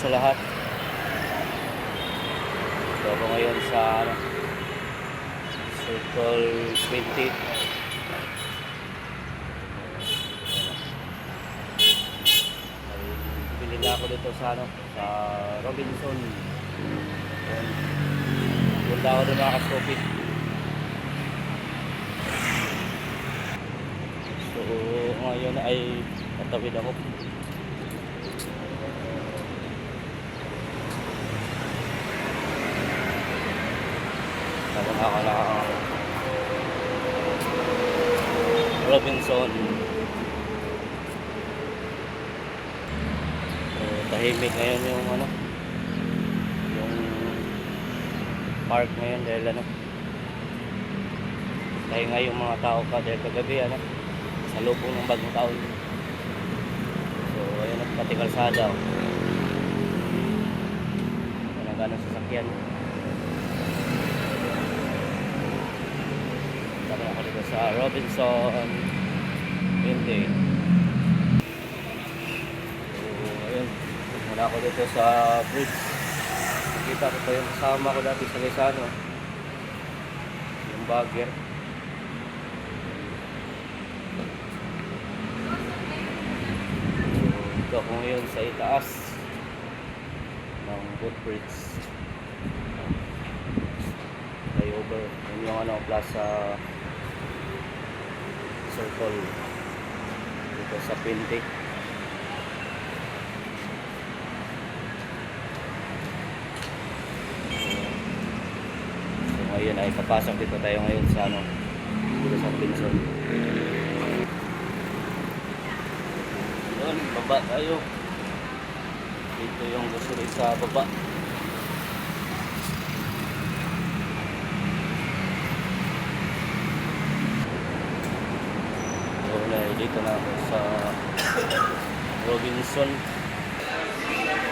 sa lahat. So ako ngayon sa Circle 20. Bili na ako dito sa sa Robinson. Punta ako doon mga ka-stupid. So ngayon ay tatawid ako. Tawag ako ng Robinson. So tahimik ngayon yung yung park ngayon dahil pahinga yung mga tao pa dahil kagabi sa lubong ng bagong taon. So ayun pati kalsada ganang sasakyan. Tara ako dito sa Robinson 20. So ayun, muna ako dito sa bridge. Nakita ko pa yung kasama ko dati sa Lizano, yung bagger. Ito ako ngayon sa itaas ng footbridge flyover. Yun yung Plaza Circle dito sa Pintic. So ngayon ay papasok dito tayo ngayon sa dito sa Pinson. Doon baba tayo. Dito yung grocery sa baba. Dito na ako sa Robinson.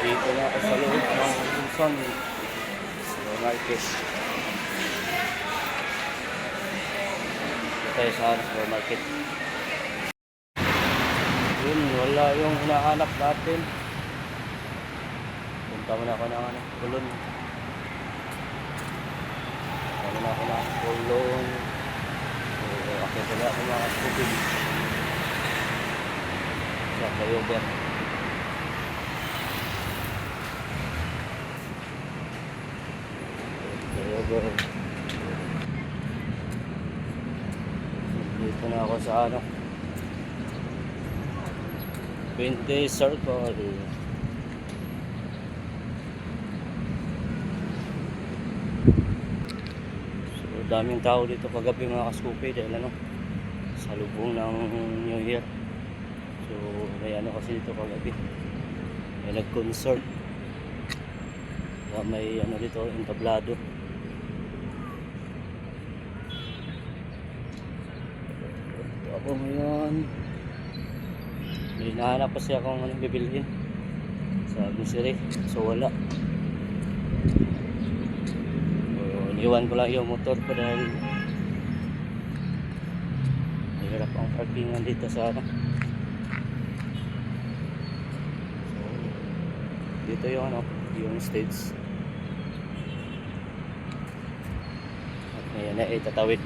Dito na ako sa loob ng Robinson Supermarket. Dito tayo sa supermarket. Yun, wala yung hinahanap natin. Punta muna ako ng kulon. Punta muna ako ng kulon. Ako pala ako mga stupid sa flyover. Dito na ako sa 20 Circle. So daming tao dito kagabi mga ka-stupid dahil sa lubong ng New Year. So may kasi dito kagabi, may nag-concert, may dito entablado. Ako ngayon may hinahanap kasi akong bibilhin sa grocery, so wala. So iniwan ko lang yung motor ko dahil hirap ang parkingan dito sa dito yung yung stage. At ngayon ay tatawid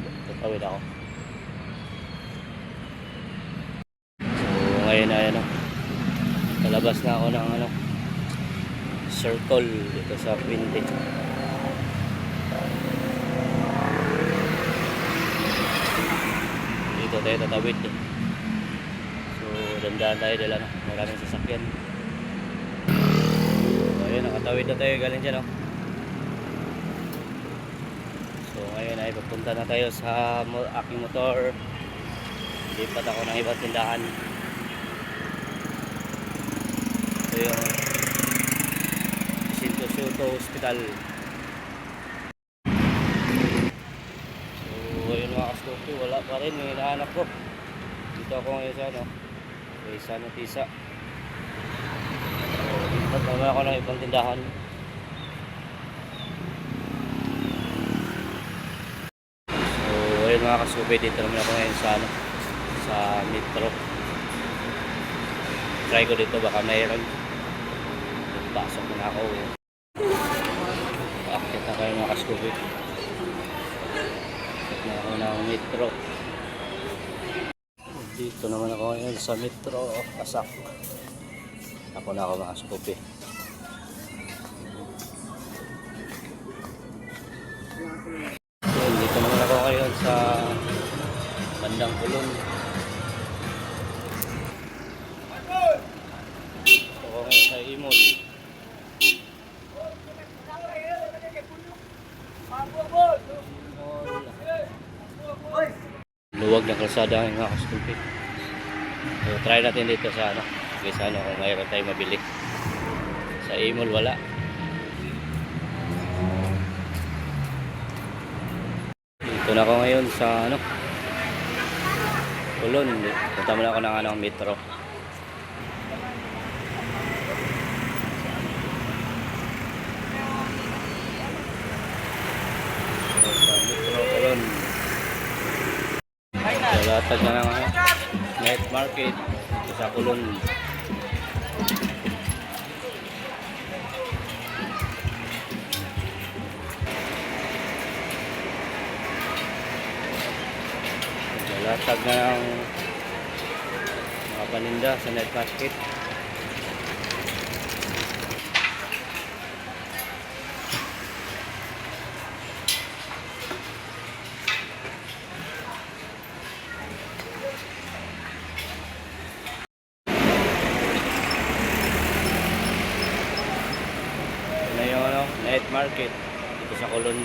ako. So ngayon ay palabas na ako ng circle dito sa Pintic. Dito tayo tatawid. So dandahan tayo dahil maraming sasakyan. Ayun, nakatawid na tayo galing dyan So ngayon ay papunta na tayo sa aking motor. Lipat ako ng ibang tindahan. Ito yung Jacinto Soto Hospital. So ayun mga ka-stupid, wala pa rin yung hinahanap ko. Dito ako ngayon sa San Tisa. Lipat naman ako ng ibang tindahan. So ayun mga ka-stupid, dito naman ako ngayon sa Metro. Try ko dito baka mayroon. Pasok na ako. Akit na kayo mga kaskupi. Akit na ako ng metro. Dito naman ako ngayon sa metro. Pasak. Ako na ako mga kaskupi. Dito naman ako ngayon sa bandang Kulon. Ako ngayon sa Imol. Luwag na kalsada ng mga kaskupi. So try natin dito sa ano. Kaysa ano kung mayroon tayo mabili. Sa Imol wala. Dito na ako ngayon sa ano. Kulon. Punta muna ako ng ano, metro. So, sa metro Kulon. Latag na ng night market dito sa Kulon. Latag na ng mga paninda sa night market. Na yung ano, night market dito sa Kulon.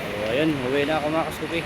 So ayun, uwi na ako mga kaskupi.